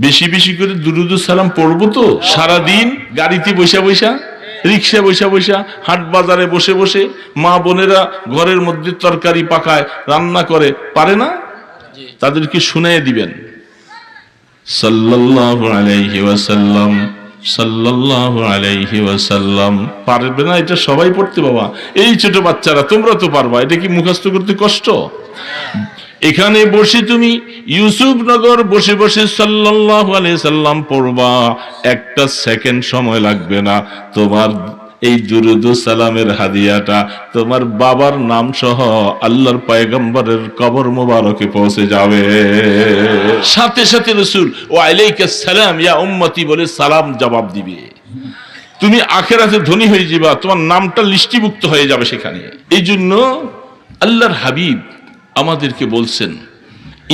বেশি বেশি করে দুরুদ সালাম পড়বো তো সারাদিন গাড়িতে বসে বসে, রিক্সা বসে বসে, হাট বাজারে বসে বসে, মা বোনেরা ঘরের মধ্যে তরকারি পাকায়, রান্না করে, পারে না? তাদেরকে শুনিয়ে দিবেন সাল্লাল্লাহু আলাইহি ওয়াসাল্লাম, সাল্লাল্লাহু আলাইহি ওয়াসাল্লাম। পারবে না এটা সবাই পড়তে বাবা, এই ছোট বাচ্চারা, তোমরা তো পারবা। এটা কি মুখস্থ করতে কষ্ট? এখানে বসে তুমি ইউসুফনগর বসে বসে সাল্লাল্লাহু আলাইহি সাল্লাম পড়বা, একটা সেকেন্ড সময় লাগবে না। তোমার এই দুরুদ সালামের হাদিয়াটা তোমার বাবার নাম সহ আল্লাহর পয়গম্বরের কবর মোবারকে পৌঁছে যাবে। সাথে সাথে রাসূল ওয়া আলাইকাস সালাম ইয়া উম্মতি বলে সালাম জবাব দিবে। তুমি আখিরাতে ধনী হয়ে যাবে, তোমার নামটা লিস্টিভুক্ত হয়ে যাবে সেখানে। এই জন্য আল্লাহর হাবিব আমাদেরকে বলছেন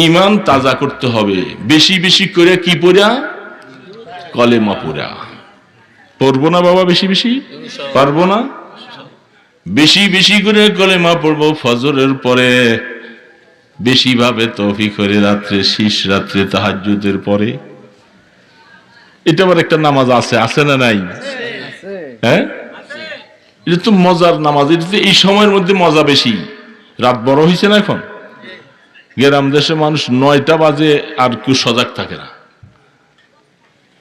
ঈমান তাজা করতে হবে। বেশি বেশি করে কি পড়া? কলেমা পড়া। পড়বো না বাবা বেশি বেশি? পারবো না? বেশি বেশি করে কলেমা পড়বো ফজরের পরে, বেশি ভাবে তৌফিক করে রাত্রে, শেষ রাত্রে তাহাজ্জুদের পরে। এটা আবার একটা নামাজ আছে, আছে না নাই? হ্যাঁ, এটা তো মজার নামাজ। এটা তো এই সময়ের মধ্যে মজা বেশি। রাত বড় হয়েছে না এখন, গ্রাম দেশে মানুষ 9টা বাজে আর কেউ সজাগ থাকে না।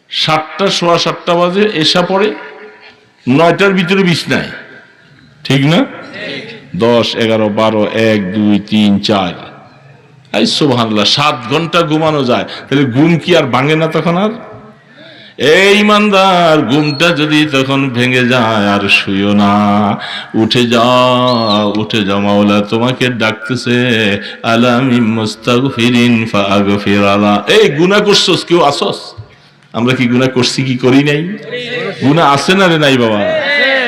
7টা সোয়া 7টা বাজে এসা পড়ে, 9টার ভিতরে বিছনায়, ঠিক না? 10, 11, 12, 1, 2, 3, 4, এই সুবহানাল্লাহ, 7 ঘন্টা ঘুমানো যায়। তাহলে ঘুম কি আর ভাঙে না তখন? আর এই ইমানদার, ঘুমটা যদি তখন ভেঙে যায় আর শুইও না, উঠে যাও, উঠে যাও, মাওলা তোমাকে ডাকতেছে। আলামি মুস্তাগফিরিন ফাগফির আলা। এই গুনাহ করছস, কেউ আসস? আমরা কি গুনাহ করছি কি করি নাই? গুনাহ আছে না রে? নাই বাবা।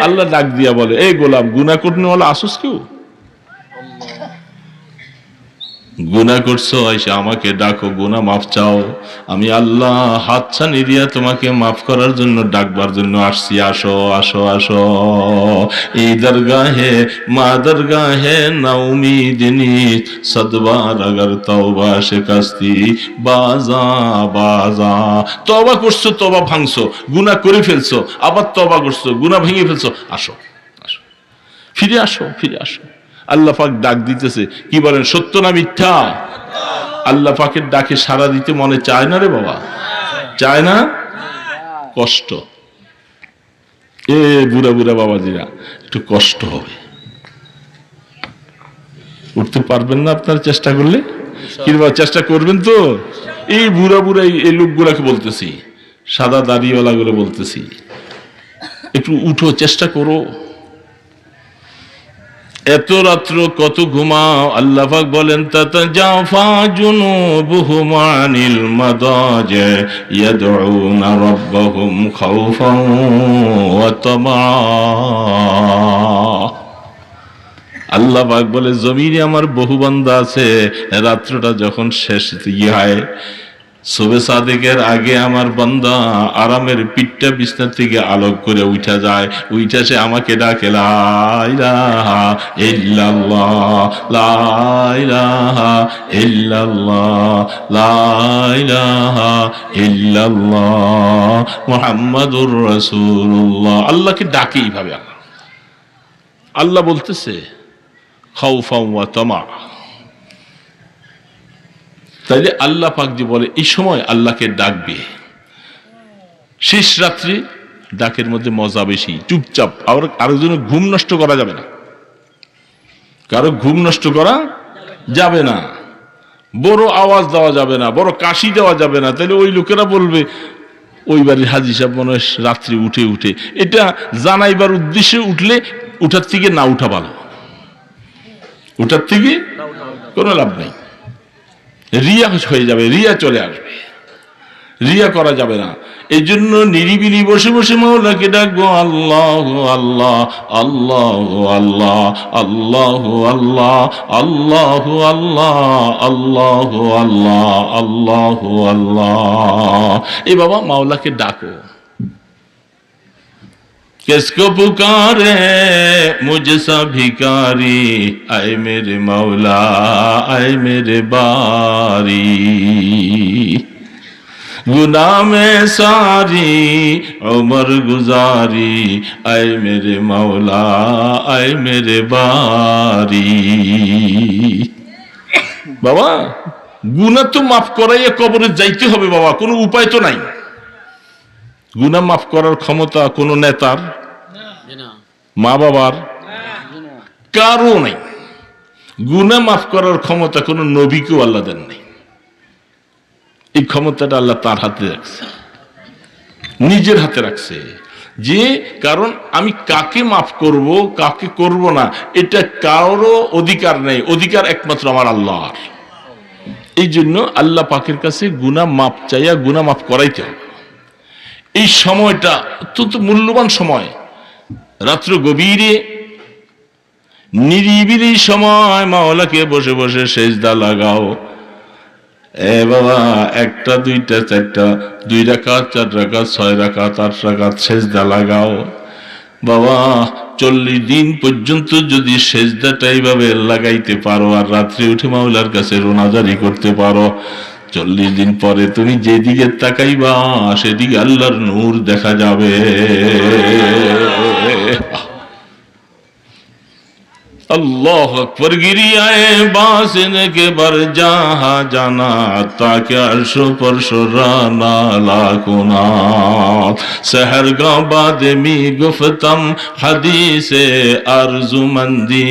আল্লাহ ডাক দিয়া বলে, এই গোলাম, গুনাহ করতে ওয়ালা আসস কেউ? গুনাহ করছো, আইসা আমাকে ডাকো, গুনাহ মাফ চাও। আমি আল্লাহ হাতছানি দিয়া তোমাকে মাফ করার জন্য ডাকবার জন্য আসছি। আসো আসো আসো এই দরগাহে, মা দরগাহে নাউমিদিনী, সদবার আগর তওবা শিকস্তি, বাজা বাজা। তওবা করছো, তওবা ভাঙছো, গুনাহ করে ফেলছো, আবার তওবা করছো, গুনাহ ভেঙে ফেলছো। আসো আসো, ফিরে আসো, ফিরে আসো। আল্লাহ পাক ডাক দিতেছে। কি বলেন, সত্য না মিথ্যা? আল্লাহ পাকের ডাকে সাড়া দিতে মনে চায় না রে বাবা? চায় না? কষ্ট। এ বুড়া বুড়া বাবাজিরা, একটু কষ্ট হবে, উঠতে পারবেন না আপনার চেষ্টা করলে? কিংবা চেষ্টা করবেন তো? এই বুড়া বুড়া এই লোকগুলাকে বলতেছি, সাদা দাড়িওয়ালা গুলো বলতেছি, একটু উঠো, চেষ্টা করো। এত রাত্র কত ঘুমাও? আল্লাহ পাক বলেন তাতাজাফা জুনুবুহুম আনিল মাদাজি ইয়াদউনা রাব্বাহুম খাউফান ওয়া তামা। আল্লাহ পাক বলে, জমিনে আমার বহু বান্দা আছে, রাত্রটা যখন শেষ হয়, শোবে সাদেকের আগে আমার বান্দা আরামের পিঠটা বিছনা থেকে আলোক করে উঠা যায়, উঠা সে আমাকে ডাকে, লা ইলাহা ইল্লাল্লাহ, লা ইলাহা ইল্লাল্লাহ, লা ইলাহা ইল্লাল্লাহ মুহাম্মাদুর রাসূলুল্লাহ। আল্লাহকে ডাকে এইভাবে। আল্লাহ বলতেছে খাউফা ওয়া তামা। তাইলে আল্লাহ পাক যে বলে এই সময় আল্লাহকে ডাকবে, শেষ রাত্রি, ডাকের মধ্যে মজা বেশি। চুপচাপ, আরেকজনের ঘুম নষ্ট করা যাবে না, কারো ঘুম নষ্ট করা যাবে না, বড় আওয়াজ দেওয়া যাবে না, বড় কাশি দেওয়া যাবে না। তাহলে ওই লোকেরা বলবে ওই বাড়ির হাজি সাহেব মনে হয় রাত্রি উঠে উঠে। এটা জানাইবার উদ্দেশ্যে উঠলে উঠার থেকে না উঠা ভালো, উঠার থেকে কোনো লাভ নেই। রিয়া হয়ে যাবে, রিয়া চলে আসবে, রিয়া করা যাবে না। এই জন্য নিরিবিলি বসে বসে মাওলাকে ডাকবো, আল্লাহ আল্লাহ আল্লাহ আল্লাহ আল্লাহ আল্লাহ আল্লাহ আল্লাহ আল্লাহ আল্লাহ আল্লাহ। এই বাবা মাওলাকে ডাকো। किसको पुकारे मुझसा भिकारी, आए मेरे मौला आए मेरे बारी। गुनाह में सारी उम्र गुजारी, आए मेरे मौला आए मेरे बारी। বাবা গুনাহ তো মাফ করাইয়া কবরে যাইতে হবে বাবা, কোনো উপায় তো নাই। গুনাহ মাফ করার ক্ষমতা কোনো নেতার, মা বাবার, কারো নাই। গুনাহ মাফ করার ক্ষমতা কোনো নবীকেও আল্লাহ দেন নাই। এই ক্ষমতাটা আল্লাহ তার হাতে রাখছে, নিজের হাতে রাখছে। যে কারণ আমি কাকে মাফ করব কাকে করব না এটা কারো অধিকার নেই, অধিকার একমাত্র আমার আল্লাহর। এই জন্য আল্লাহ পাকের কাছে গুনাহ মাফ চাইয়া গুনাহ মাফ করাইতে হবে। এই সময়টা অত্যন্ত মূল্যবান সময়, রাত্র গভীরে নিরিবিলি সময় মাওলাকে বসে বসে সেজদা লাগাও। এ বাবা, একটা দুইটা চারটা, 2 রাকাত 4 রাকাত 6 রাকাত 8 রাকাত সেজদা লাগাও বাবা। 40 দিন পর্যন্ত যদি সেজদাটা এইভাবে লাগাইতে পারো আর রাত্রে উঠে মাওলার কাছে রোনাজারি করতে পারো, 40 দিন পরে তুমি যেদিকে তাকাইবা সেদিকে আল্লাহর নূর দেখা যাবে। अल्लाह अकबर गिरियाए बासिन के बर जहाँ जाना ताकि अर्शो पर शुराना लाकुना सहर गाँव बाद मी गुफ्तम हदीसे अर्जुमंदी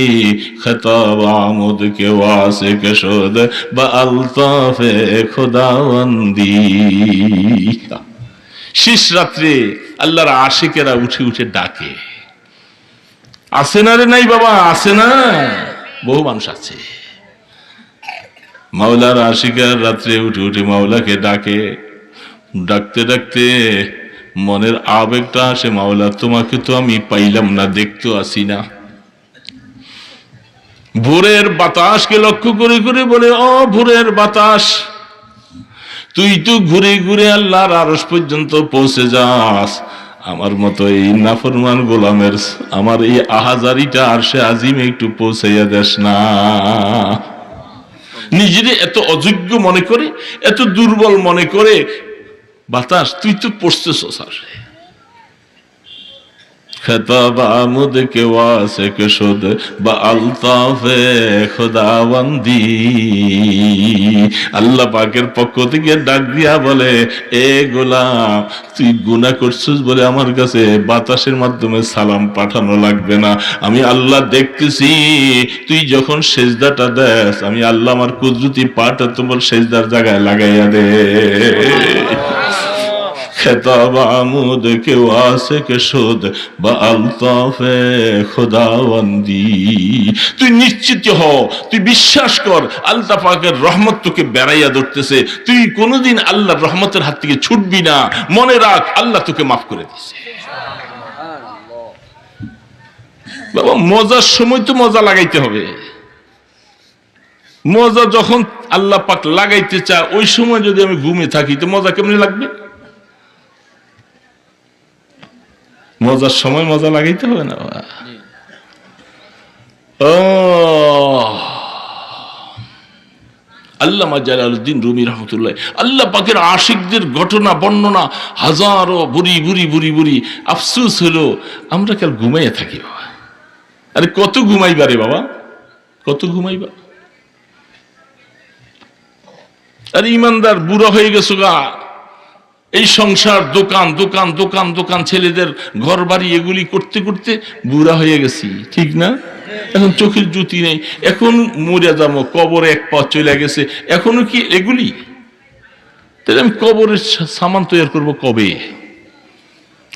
खताब आमुद के वासे के शुद बअल्ताफे खुदावंदी। শেষ রাত্রে আল্লাহর আশিকেরা উঠে উঠে ডাকে। আছে না রে নাই বাবা, আছে না, বহু মানুষ আছে। মাওলার আশিকার রাত্রে উঠে উঠে মাওলাকে ডাকে। ডাকতে ডাকতে মনের আবেগটা আসে, মাওলা তোমাকে তো আমি পাইলাম না, দেখতে আসি না। ভোরের বাতাসকে লক্ষ্য করে করে বলে, ও ভোরের বাতাস, তুই তো ঘুরে ঘুরে আল্লাহর আরশ পর্যন্ত পৌঁছে যাস, আমার মতো এই নাফরমান গোলামের আমার এই আহাজারিটা আরশে আজিমে একটু পৌঁছাইয়া দেস না। নিজেরে এত অযোগ্য মনে করে, এত দুর্বল মনে করে, বাতাস তুই তো পড়তেছস আরশে। खताब आमुद के वासे के शुद बअल्ताफे खुदावंदी। আল্লাহ পাকের পক্ষ থেকে ডাক দিয়া বলে, এ গোলাম, তুই গুনাহ করছিস বলে আমার কাছে বাতাসের মাধ্যমে সালাম পাঠানো লাগবে না। আমি আল্লাহ দেখতেছি, তুই যখন সেজদাটা দেস আমি আল্লাহ আমার কুদরতি পাটা তোমার সেজদার জায়গায় লাগাইয়া দে। खताब आमुद के वासे के शुद बअल्ताफे खुदावंदी। তুই নিশ্চিত হ, তুই বিশ্বাস কর আল্লাহ পাকের রহমত তোকে বেড়াইয়া ধরতেছে। তুই কোনোদিন আল্লাহর রহমতের হাত থেকে ছুটবি না। মনে রাখ আল্লাহ তোকে মাফ করে দিয়েছে। বাবা, মজার সময় তো মজা লাগাইতে হবে। মজা যখন আল্লাহ পাক লাগাইতে চায় ওই সময় যদি আমি ঘুমে থাকি তো মজা কেমনি লাগবে? মজার সময় মজা লাগাইতে হবে না। আল্লামা জালালউদ্দিন রুমি রহমতুল্লাহ আল্লাহ পাকের আশিকদের ঘটনা বর্ণনা হাজারো বুড়ি বুড়ি বুড়ি বুড়ি। আফসোস হলো আমরা কাল ঘুমাইয়া থাকি বাবা। আরে কত ঘুমাইবা রে বাবা, কত ঘুমাইবা? আরে ইমানদার বুড়া হয়ে গেছো গা, এই সংসার, দোকান দোকান দোকান দোকান, ছেলেদের ঘর বাড়ি এগুলি করতে করতে বুড়া হয়ে গেছি, ঠিক না? এখন চোখের জ্যোতি নেই, এখন মরে যাবো, কবরে এক পা চলে গেছে, এখনো কি এগুলি? তাহলে আমি কবরের সামান তৈরি করবো কবে?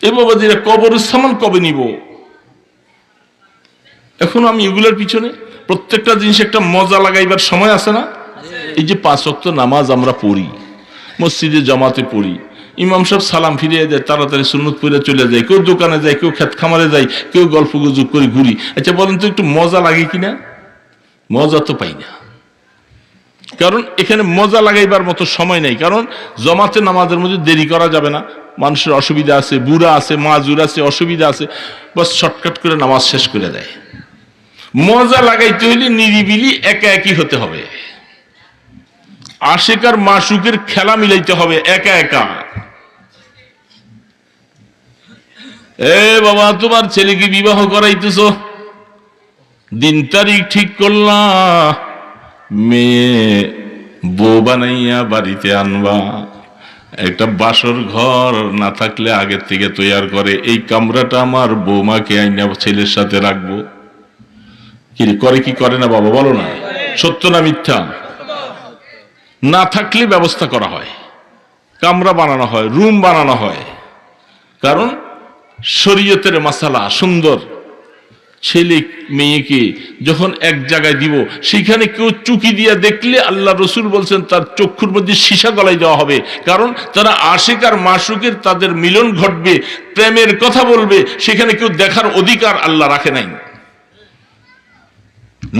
এ বাবা দিরা কবরের সামান কবে নিব? এখন আমি এগুলোর পিছনে। প্রত্যেকটা জিনিস একটা মজা লাগাইবার সময় আছে না? এই যে 5 ওয়াক্ত নামাজ আমরা পড়ি, মসজিদে জামাতে পড়ি, ইমাম সাহেব সালাম ফিরিয়ে দেয়, তাড়াতাড়ি সুন্নত পড়ে চলে যায়, কেউ দোকানে যায়, কেউ ক্ষেত খামারে যায়, কেউ গল্প গুজব করে ঘুরি। আচ্ছা বলেন তো একটু মজা লাগে কিনা? মজা তো পাই না, কারণ এখানে মজা লাগাইবার মতো সময় নেই। কারণ জমাতে নামাজের মধ্যে দেরি করা যাবে না, মানুষের অসুবিধা আছে, বুড়া আছে, মাজুর আছে, অসুবিধা আছে, বাস শর্টকাট করে নামাজ শেষ করে দেয়। মজা লাগাইতে হইলে নিরিবিলি একা একই হতে হবে। আশিক আর মাশুকের খেলা মিলাইতে হবে একা একা। এ বাবা, তোমার ছেলেকে বিবাহ করাইতেছ, দিন তারিখ ঠিক করলা, মেয়ে বউ বানাইয়া বাড়িতে আনবা, একটা বাসর ঘর না থাকলে আগের থেকে তৈয়ার করে এই কামরাটা আমার বৌমাকে আইনা ছেলের সাথে রাখবো। কি করে কি করে না বাবা বলো না, সত্য না মিথ্যা? না থাকলে ব্যবস্থা করা হয়, কামরা বানানো হয়, রুম বানানো হয়, কারণ শরীয়তের মাসালা সুন্দর। ছেলে মেয়েকে যখন এক জায়গায় দিব, সেখানে কেউ চুকি দিয়া দেখলে আল্লাহ রসুল বলছেন তার চক্ষুর মধ্যে সীসা গলায় দেওয়া হবে, কারণ তারা আশিক আর মাশুকের তাদের মিলন ঘটবে, প্রেমের কথা বলবে, সেখানে কেউ দেখার অধিকার আল্লাহ রাখে নাই।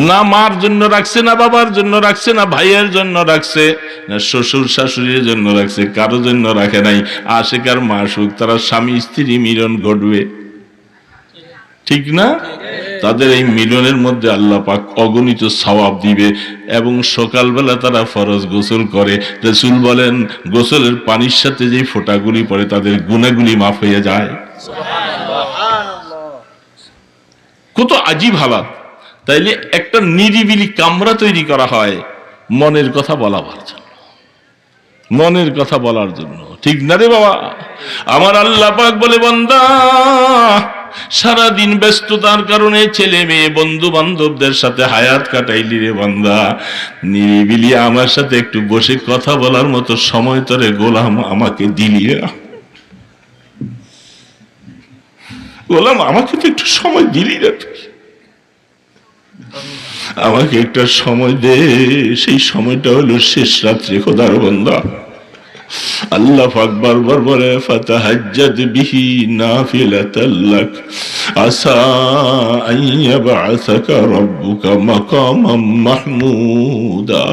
না মার জন্য রাখছে, না বাবার জন্য রাখছে, না ভাইয়ের জন্য রাখছে, না শ্বশুর শাশুড়ির জন্য রাখছে, কারো জন্য রাখে নাই। আশিক আর মাশুক তারা স্বামী স্ত্রী মিলন ঘটবে, ঠিক না? তাদের এই মিলনের মধ্যে আল্লাহ পাক অগণিত সওয়াব দিবে। এবং সকালবেলা তারা ফরজ গোসল করে, রাসূল বলেন গোসলের পানির সাথে যে ফোঁটাগুলি পড়ে তাদের গুনাহগুলি মাফ হয়ে যায়। কত আজীব হালাত। তাইলে একটা নিরিবিলি কামরা তৈরি করা হয় মনের কথা বলার জন্য, মনের কথা বলার জন্য, ঠিক না রে বাবা? আমার আল্লাহ পাক বলে, বান্দা সারাদিন ব্যস্ততার কারণে ছেলে মেয়ে বন্ধু বান্ধবদের সাথে হায়াত কাটাইলি রে বান্দা, নিরিবিলি আমার সাথে একটু বসে কথা বলার মতো সময় তোরে গোলাম আমাকে দিলি। গোলাম আমাকে তো একটু সময় দিলি না, আমাকে একটা সময় দে। সেই সময়টা হলো শেষ রাত্রে খোদার বান্দা। আল্লাহ পাক বারবার বলে, ফাতাহাজ্জাদ বিহি নাফিলাতাল লাক আসা আন ইয়াবআসাকা রাব্বুকা মাকামাম মাহমুদা।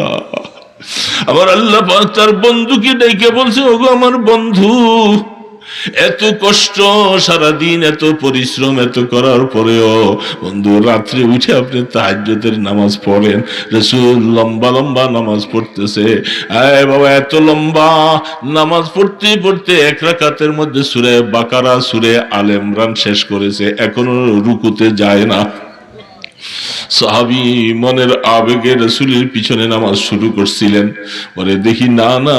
আবার আল্লাহ পাক তার বন্ধুকে ডেকে বলছে, ওগো আমার বন্ধু, এত কষ্ট সারাদিন, এত পরিশ্রম, এত করার পরেও বন্ধু রাত্রে উঠে আপনি তাহাজ্জুদের নামাজ পড়েন। রাসূল লম্বা লম্বা নামাজ পড়তেছে। আয় বাবা, এত লম্বা নামাজ পড়তে পড়তে এক রাকাতের মধ্যে সূরা বাকারা, সূরা আলে ইমরান শেষ করেছে, এখনো রুকুতে যায় না। সাহাবী মনের আবেগে রাসূলের পিছনে নামাজ শুরু করছিলেন, বলে দেখি না না,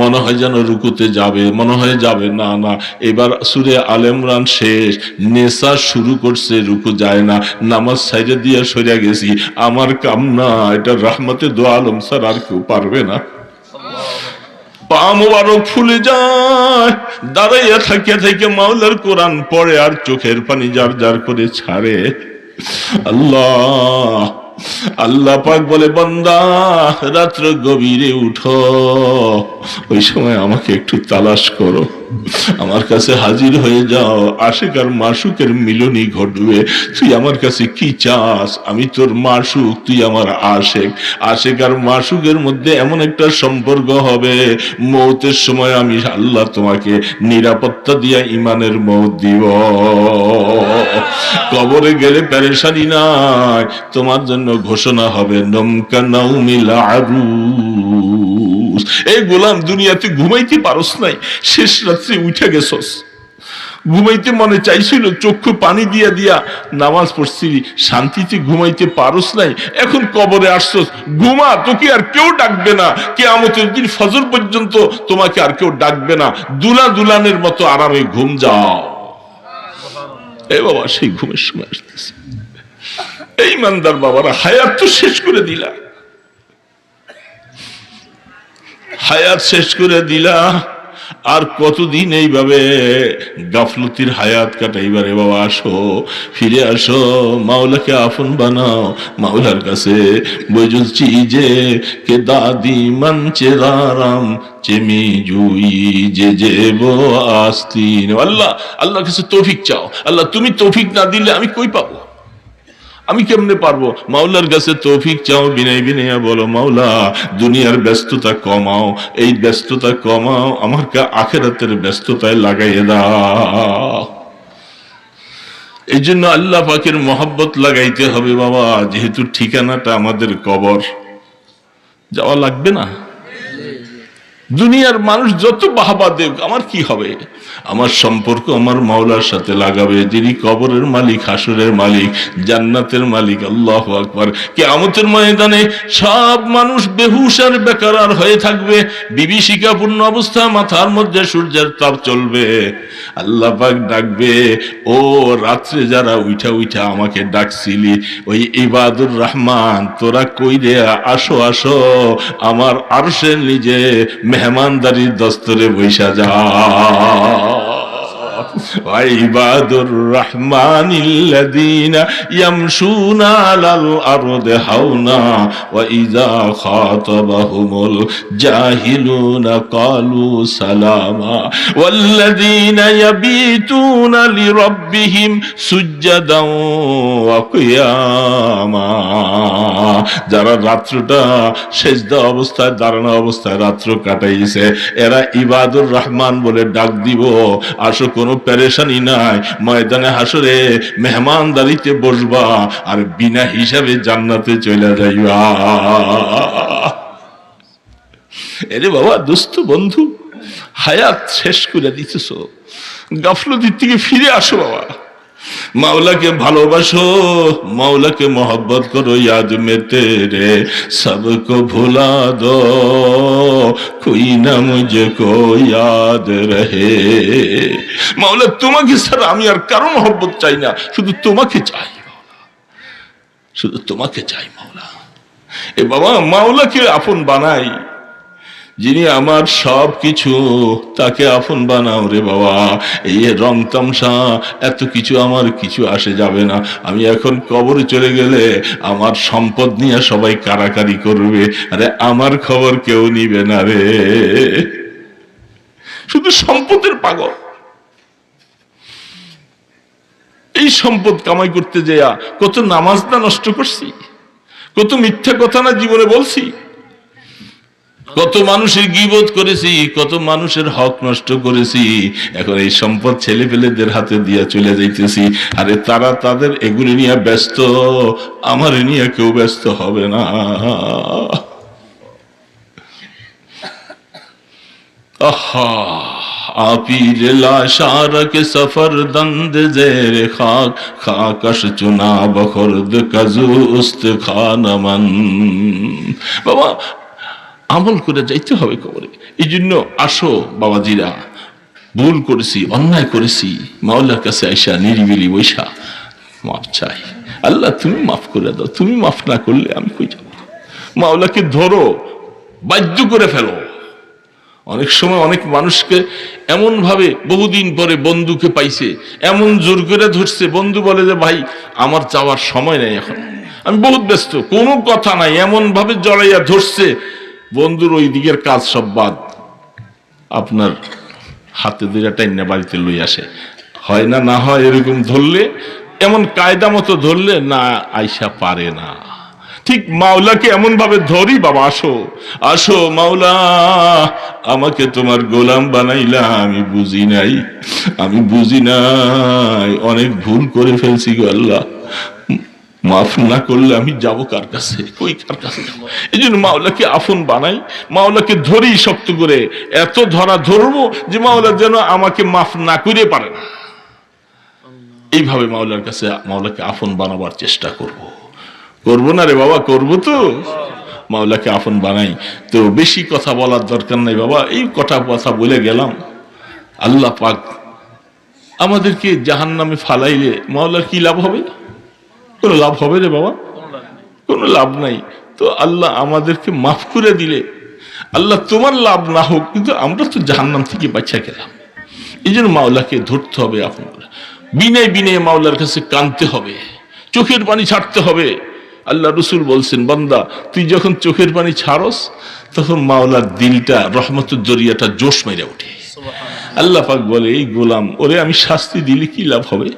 মনে হয় যেন রুকুতে যাবে, মনে হয় যাবে, না না, এবার সূরা আলে ইমরান শেষ, নেসা শুরু করছে, রুকু যায় না, নামাজ সাইডে দিয়ে সরে গেছি, আমার কাম না, এটা রহমতে দো আলম স্যার, আর কেউ পারবে না। পা মোবারক ফুলে যায়, দাঁড়াইয়া থাকিয়া থেকে মাওলার কোরআন পড়ে আর চোখের পানি জার জার করে ছাড়ে। আল্লাহ আল্লাহ পাক বলে, বান্দা রাত্র গভীরে উঠো, ওই সময় আমাকে একটু তালাশ করো, আমার কাছে হাজির হয়ে যাও, আশিক আর মাশুকের মিলনই ঘটবে। তুই আমার কাছে কি চাস? আমি তোর মাশুক, তুই আমার আশিক। আশিক আর মাশুকের মধ্যে এমন একটা সম্পর্ক হবে, মৌতের সময় আমি আল্লাহ তোমাকে নিরাপত্তা দিয়া ইমানের মৌত দিব। কবরে গেলে পেরেশানি নাই, তোমার জন্য ঘোষণা হবে নমকা নাউমিল আরুস। এই গোলাম, দুনিয়াতে ঘুমাইতে পারস নাই, শেষ রাত্রে উঠে গেছস, ঘুমাইতে মনে চাইছিল, চক্ষু পানি দিয়া দিয়া নামাজ পড়ছিলি, শান্তিতে ঘুমাইতে পারস নাই, এখন কবরে আসছস, ঘুমা, তোকে আর কেউ ডাকবে না, কিয়ামতের দিন ফজর পর্যন্ত তোমাকে আর কেউ ডাকবে না, দুলা দুলানের মতো আরামে ঘুম যাও। এ বাবা, সেই ঘুমের সময় আসতেছে। এই ইমানদার বাবারা, হায়াত তো শেষ করে দিলা, হায়াত শেষ করে দিলা, আর কতদিন এইভাবে গাফলতির হায়াত কাটাইবারে? বাবা আসো, ফিরে আসো, মাওলাকে আপন বানাও, মাওলার কাছে বলছি যে কে দাদি মঞ্চে দারাম চেমি জুই যে যে বো আস্তিন। আল্লাহ, আল্লাহর কাছে তৌফিক চাও। আল্লাহ, তুমি তৌফিক না দিলে আমি কই পাবো, আমি কেমনে পারবো? মাওলার কাছে তৌফিক চাও, বিনয় বিনয়া বলো, মাওলা দুনিয়ার ব্যস্ততা কমাও, এই ব্যস্ততা কমাও, আমাকে আখিরাতের ব্যস্ততায় লাগাইয়ে দাও। এই জন্য আল্লাহ পাকের মহব্বত লাগাইতে হবে বাবা, যেহেতু ঠিকানাটা আমাদের কবর, যাওয়া লাগবে না? দুনিয়ার মানুষ যত বাহবা দেব, আমার কি হবে? আমার সম্পর্ক আমার মাওলার সাথে লাগাবে, যিনি কবরের মালিক, হাসরের মালিক, জান্নাতের মালিক। আল্লাহু আকবার। কিয়ামতের ময়দানে সব মানুষ বেহুশ আর বেকার হয়ে থাকবে, বিভীষিকাপূর্ণ অবস্থা, মাথার মধ্যে সূর্যের তাপ চলবে। আল্লাহ পাক ডাকবে, ও রাত্রে যারা উঠা উঠা আমাকে ডাকছিলি, ওই ইবাদুর রহমান, তোরা কই রে? আসো আসো, আমার আরশের নিজে মেহমানদারির দস্তরে বৈশা যা। ইবাদুর রহমানিল্লাযীনা ইয়ামশুনা আলাল আরদি হাওনা ওয়া ইযা খাতাবাহুমুল জাহিলুনা ক্বালু সালামা ওয়াল্লাযীনা ইয়াবিতুনা লিরাব্বিহিম সুজদান ওয়া কিয়ামা। যারা রাত্রটা সেজদা অবস্থায়, দাঁড়ানো অবস্থায় রাত্র কাটাইছে, এরা ইবাদুর রহমান বলে ডাক দিব, আসো, কোনো পেরেশানি নাই, ময়দানে হাসরে মেহমানদারিতে বসবা আর বিনা হিসাবে জান্নাতে চলে যাইবা। এরে বাবা, দোস্ত, বন্ধু, হায়াত শেষ করে দিতেছ, গাফলতির থেকে ফিরে আসো বাবা, মাওলাকে ভালোবাসো, মাওলাকে মোহব্বত করো। याद में तेरे सबको भुला दो, कोई ना मुझको याद रहे। মাওলা, তোমাকে ছাড়া আমি আর কারো মোহব্বত চাই না, শুধু তোমাকে চাই মাওলা, শুধু তোমাকে চাই মাওলা। এ বাবা, মাওলাকে আপন বানাই, যিনি আমার সব কিছু, তাকে আপন বানাও রে বাবা। এই রং তামসা এত কিছু আমার কিছু আসে যাবে না। আমি এখন কবরে চলে গেলে আমার সম্পদ নিয়ে সবাই কারাকারি করবে, আরে আমার খবর কেউ নিবে না রে। শুধু সম্পদের পাগল। এই সম্পদ কামাই করতে যেয়া কত নামাজ না নষ্ট করছি, কত মিথ্যা কথা না জীবনে বলছি, কত মানুষের গীবত করেছি, কত মানুষের হক নষ্ট করেছি। এখন এই সম্পদ ছেলে পেলেদের হাতে দিয়া চলে যাইতেছি, আরে তারা তাদের এগুলি নিয়ে ব্যস্ত, আমার নিয়ে কেউ ব্যস্ত হবে না। আহা, আপি লাশার কে সফর দন্দ জের খাক, খাকশ চুনা বখরদ কাজুস্ত খানমন। বাবা, আমল করে যাইতে হবে কবরে। এই জন্য আসো বাবাজিরা, ভুল করেছি, অন্যায় করেছি, মাওলার কাছে আইসা নিরিবিলি বৈশা মাফ চাই। আল্লাহ, তুমি মাফ করে দাও, তুমি মাফ না করলে আমি কই যাব? মাওলাকে ধরো, বাধ্য করে ফেলো। অনেক সময় অনেক মানুষকে এমন ভাবে, বহুদিন পরে বন্ধুকে পাইছে, এমন জোর করে ধরছে, বন্ধু বলে যে ভাই আমার যাওয়ার সময় নেই, এখন আমি বহুত ব্যস্ত, কোনো কথা নাই, এমন ভাবে জড়াইয়া ধরছে, বন্ধুর ওই দিকের কাজ সব বাদ, আপনার হাতে দুইটা টাইনা বাড়িতে লই আসে। হয় না, না হয়, এরকম ধরলে, এমন কায়দা মতো ধরলে না আইসা পারে না। ঠিক মাওলাকে এমন ভাবে ধরি, বাবা আসো আসো, মাওলা আমাকে তোমার গোলাম বানাইলা, আমি বুঝি নাই, আমি বুঝি নাই, অনেক ভুল করে ফেলছি গো আল্লাহ, মাফ না করলে আমি যাব কার কাছে, কই কার কাছে যাব? এই জন্য মাওলাকে আপন বানাই, মাওলাকে ধরি শক্ত করে, এত ধরা ধরবো যে মাওলা যেন আমাকে মাফ না করে পারে না। এইভাবে মাওলার কাছে, মাওলাকে আপন বানাবার চেষ্টা করব। করবো না রে বাবা, করবো তো। মাওলাকে আপন বানাই, তো বেশি কথা বলার দরকার নাই বাবা, এই কথা বলে গেলাম। আল্লাহ পাক আমাদেরকে জাহান্নামে ফালাইলে মাওলার কি লাভ হবে? কোনো লাভ হবে রে বাবা? কোনো লাভ নাই। তো আল্লাহ আমাদেরকে মাফ করে দিলে, আল্লাহ তোমার লাভ না হোক, কিন্তু আমরা তো জাহান্নাম থেকে বাঁচা গেলাম। এই জন্য মাওলাকে ধরতে হবে, আপন বিনয় বিনয় মাওলার কাছে কাঁদতে হবে, চোখের পানি ছাড়তে হবে। আল্লাহ রসুল বলছেন, বান্দা তুই যখন চোখের পানি ছাড়স, তখন মাওলার দিলটা, রহমতের দরিয়াটা জোশ মেরে ওঠে। আল্লাহ পাক বলে, এই গোলাম, ওরে আমি শাস্তি দিলে কি লাভ হবে?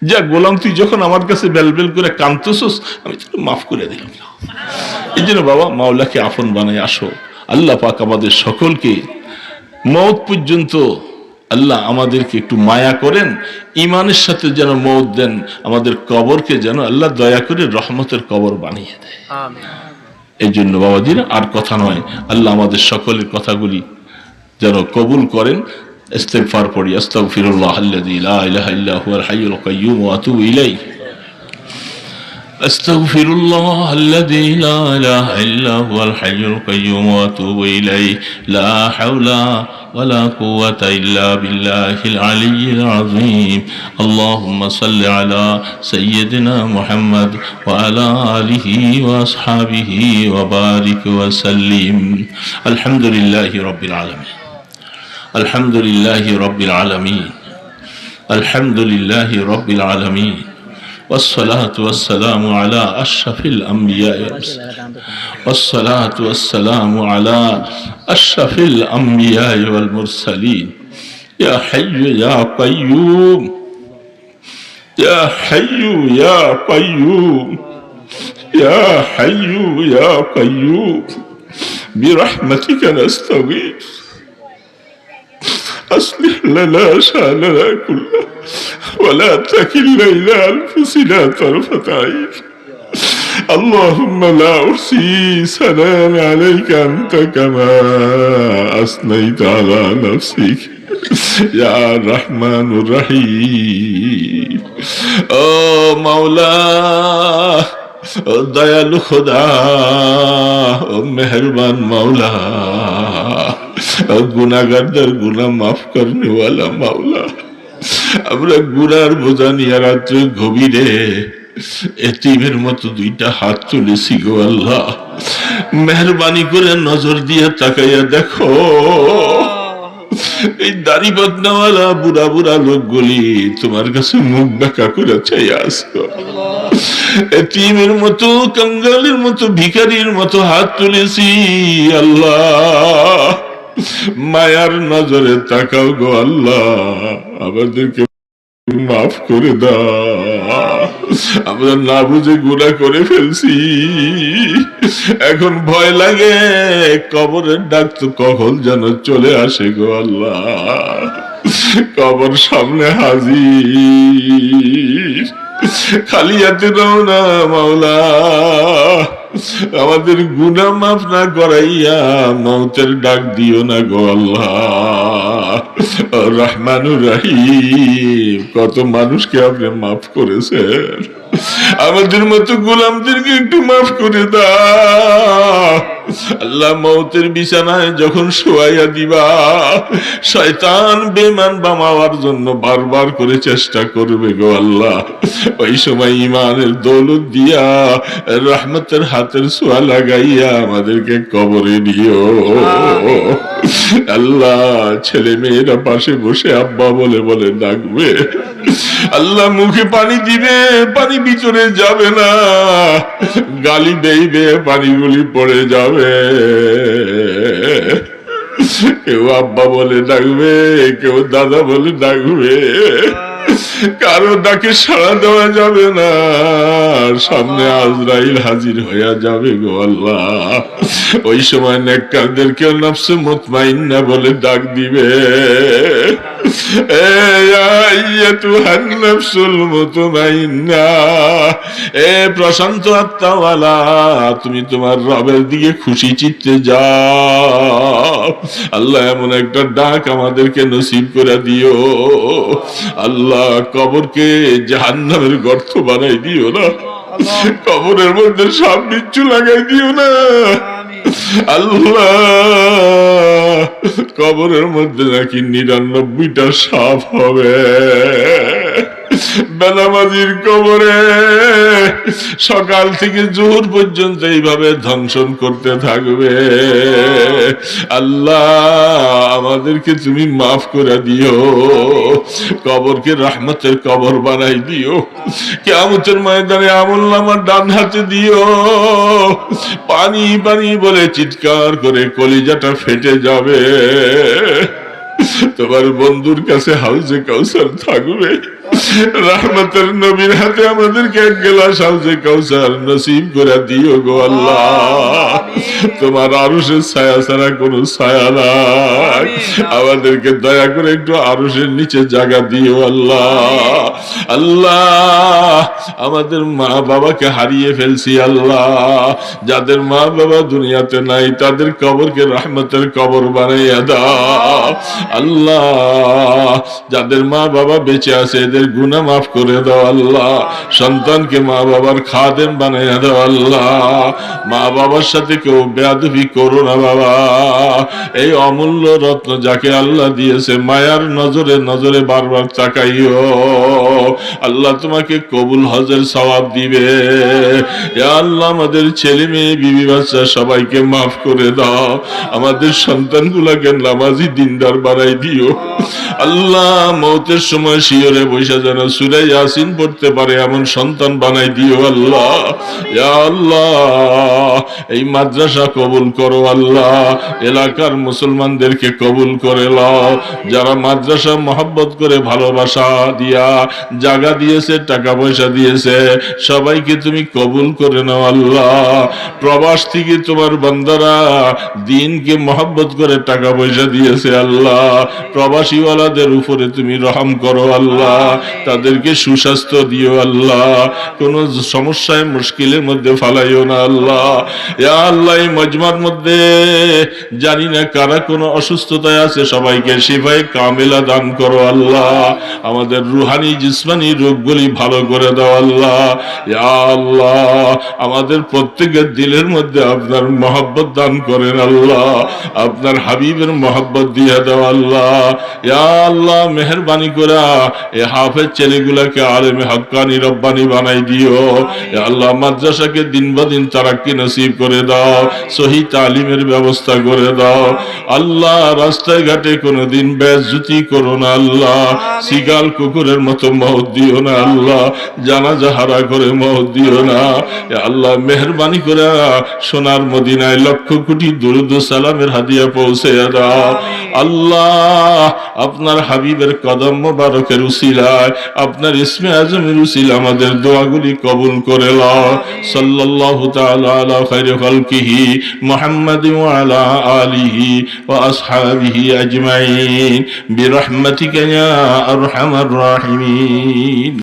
যা গোলাম, তুই যখন আমার কাছে বেলবেল করে কাঁদতেছস, আমি তোকে মাফ করে দিলাম। এই জন্য বাবা, মাওলাকে আপন বানায় আসো। আল্লাহ পাক আমাদের সকলকে মওত পর্যন্ত আল্লাহ আমাদেরকে একটু মায়া করেন, ইমানের সাথে যেন মওত দেন, আমাদের কবরকে যেন আল্লাহ দয়া করে রহমতের কবর বানিয়ে দেয়। এই জন্য বাবাজিরা আর কথা নয়, আল্লাহ আমাদের সকলের কথাগুলি যেন কবুল করেন। ইস্তিগফার পড়ি, আস্তাগফিরুল্লাহাল্লাযী লা ইলাহা ইল্লা হুয়াল হাইয়ুল কাইয়্যুম ওয়া আতুবু ইলাইহি। আস্তাগফিরুল্লাহাল্লাযী লা ইলাহা ইল্লা হুয়াল হাইয়ুল কাইয়্যুম ওয়া আতুবু ইলাইহি। লা হাওলা ওয়ালা কুওয়াতা ইল্লা বিল্লাহিল আলিয়্যিল আযীম। আল্লাহুম্মা সাল্লি আলা সাইয়্যিদিনা মুহাম্মদ ওয়া আলা আলিহি ওয়া আসহাবিহি ওয়া বারিক ওয়া সাল্লিম। আলহামদুলিল্লাহি রাব্বিল আলামিন। আলহামদুলিল্লাহি রাব্বিল আলামিন। আলহামদুলিল্লাহি রাব্বিল আলামিন। والصلاة والسلام على أشرف الأنبياء والصلاة والسلام على أشرف الأنبياء والمرسلين. يا حي يا قيوم، يا حي يا قيوم، يا حي يا قيوم، برحمتك نستغيث، أصلح لنا شأننا كله ولا تكلنا إلى أنفسنا طرفة عين. اللهم لا أحصي ثناء عليك أنت كما أثنيت على نفسك يا الرحمن الرحيم. ও মাওলা, ও দয়ালু খোদা, ও মেহেরবান মাওলা, গুনাহগারদের গুনাহ মাফ করনে ওয়ালা মাওলা, আমরা গুনার বোঝা নিয়ে রাত্রে গভীরে এতিমের মতো দুইটা হাত তুলেছি গো আল্লাহ। মেহরবানি করে নজর দিয়ে তাকাইয়া দেখো, এই দাড়ি বদনাওয়ালা বুড়া বুড়া লোকগুলি তোমার কাছে মুখ বাঁকা করে চাই আসো। এতিমের মতো, কঙ্গালের মতো, ভিখারির মতো হাত তুলেছি আল্লাহ, মায়ার নজরে তাকাও গো আল্লাহ, আমাদেরকে মাফ করে দাও। আমরা না বুঝে গুনাহ করে ফেলছি, এখন ভয় লাগে কবরের ডাক তো কখন যেন চলে আসে গো আল্লাহ। কবর সামনে হাজির, খালি হাতে দাও না মাওলা, আমাদের গুনাহ মাফ না করাইয়া মওতের ডাক দিও না গো আল্লাহ। রহমানুর রহিম, কত মানুষকে আপনি মাফ করেছেন, আমাদের মতো গোলামদেরকে একটু মাফ করে দাও আল্লাহ। মওতের বিছানায় যখন শোয়াইয়া দিবা, শয়তান বেঈমান বামাওয়ার জন্য বারবার করে চেষ্টা করবে গো আল্লাহ। ওই সময় ঈমানের দৌলত দিয়া রহমতের হাতের ছোঁয়া লাগাইয়া আমাদেরকে কবরে নিও আল্লাহ। ছেলে মেয়েরা পাশে বসে আব্বা বলে বলে ডাকবে আল্লাহ, মুখে পানি দিবে, পানি ভিতরে যাবে না, গালি দেইবে, পানিগুলি পড়ে যাবে। কেউ আব্বা বলে ডাকবে, কেউ দাদা বলে ডাকবে, কারো ডাকে সাড়া দেওয়া যাবে না, সামনে আজরাইল হাজির হইয়া যাবে গো আল্লাহ। ওই সময় নেককারদেরকে নফসে মুতমাইন্না বলে ডাক দিবে, প্রশান্ত আত্মাওয়ালা, তুমি তোমার রবের দিকে খুশি চিত্তে যাও। আল্লাহ এমন একটা ডাক আমাদেরকে নসিব করে দিও আল্লাহ। কবরকে জাহান্নামের গর্ত বানাই দিও না, কবরের মধ্যে সাপ বিচ্ছু লাগাই দিও না আল্লাহ। কবরের মধ্যে নাকি ৯৯টা সাপ হবে, বেনামাজির কবরে সকাল থেকে জোহর পর্যন্ত এইভাবে ধ্বংসন করতে থাকবে। আল্লাহ আমাদেরকে তুমি মাফ করে দিও, কবরকে রহমতের কবর বানাই দিও। কিয়ামতের ময়দানে আমলনামার ডান হাতে দিও, পানি পানি বলে চিৎকার করে কলিজাটা ফেটে যাবে। তোমার বন্ধুর কাছে হাউজে কাউসার থাকবে, রহমতের নবীর হাতে আমাদেরকে এক গ্লাস হাউজে কাউসার নসিব করে দিও গো আল্লাহ। তোমার আরশের ছায়া ছাড়া কোনো ছায়া নাই, আমাদেরকে দয়া করে একটু আরশের নিচে জায়গা দিও আল্লাহ। আল্লাহ আমাদের মা বাবাকে হারিয়ে ফেলছি আল্লাহ, যাদের মা বাবা দুনিয়াতে নাই তাদের কবরকে রহমতের কবর বানাইয়া দাও আল্লাহ। যাদের মা বাবা বেঁচে আছে এদের গুনাহ মাফ করে দাও আল্লাহ। সন্তানকে মা বাবার খাদেম বানাইয়া দাও আল্লাহ। মা বাবার সাথে কেউ বেয়াদবি করো না বাবা। এই অমূল্য রত্ন যাকে আল্লাহ দিয়েছে মায়ার নজরে নজরে বারবার তাকাইও আল্লাহ, তোমাকে কবুল হজের সওয়াব দিবে। ইয়া আল্লাহ আমাদের ছেলে মেয়ে বিবি বাচ্চা সবাইকে মাফ করে দাও, আমাদের সন্তানগুলোকে নামাজি দিনদার বানাই দিও আল্লাহ। মৌতের সময় শিয়রে বৈশা যেন সূরা ইয়াসিন পড়তে পারে এমন সন্তান বানাই দিও আল্লাহ। ইয়া আল্লাহ এই মাদ্রাসা কবুল করো আল্লাহ, এলাকার মুসলমানদেরকে কবুল করে নাও। যারা মাদ্রাসা মহব্বত করে ভালোবাসা দিয়া জায়গা দিয়েছে টাকা পয়সা দিয়েছে সবাইকে তুমি কবুল করে নাও আল্লাহ। প্রবাস থেকে তোমার বান্দারা দিনকে মহব্বত করে টাকা পয়সা দিয়েছে আল্লাহ, প্রবাসীওয়ালাদের উপরে তুমি রহম করো আল্লাহ, তাদেরকে সুস্বাস্থ্য দিও আল্লাহ, কোন সমস্যায় মুশকিলের মধ্যে ফালাইও না আল্লাহ। ইয়া আল্লাহ এই মজমার মধ্যে জানি না কারা কোনো অসুস্থতায় আছে সবাইকে শিফায়ে কামিলা দান করো আল্লাহ। আমাদের রুহানি জিসমানি রোগগুলি ভালো করে দাও আল্লাহ। ইয়া আল্লাহ আমাদের প্রত্যেকের দিলের মধ্যে আপনার মহব্বত দান করেন আল্লাহ, আপনার হাবিবের মহব্বত দিয়ে দাও আল্লাহ। ইয়া আল্লাহ মেহেরবানি করে এই হাফেজ ছেলেগুলাকে আলেমে হক্কানি রব্বানি বানাই দিও। ইয়া আল্লাহ মাদ্রাসাকে দিন বা দিন তারাক্কি নসিব করে দাও, সহি তালিমের ব্যবস্থা করে দাও আল্লাহ। রাস্তায় ঘাটে কোনোদিন বেইজ্জতি করো না আল্লাহ, শিগাল কুকুরের মতো মওত দিও না আল্লাহ, জানাজা হারা করে মওত দিও না। ইয়া আল্লাহ মেহেরবানি করে সোনার মদিনায় লক্ষ কোটি দুরূদ ও সালামের হাদিয়া পৌঁছে দাও আল্লাহ। আপনার হাবিবের কদম মোবারকের উসিলায় আপনার ইসমে আজমের উসিলায় আমাদের দোয়াগুলি কবুল করে নাও। সাল্লাল্লাহু তাআলা আলা খায়রি খালকিহি মুহাম্মাদিন ওয়া আলা আলিহি ওয়া আসহাবিহি আজমাইন বিরহমাতিকা ইয়া আরহামার রাহিমিন।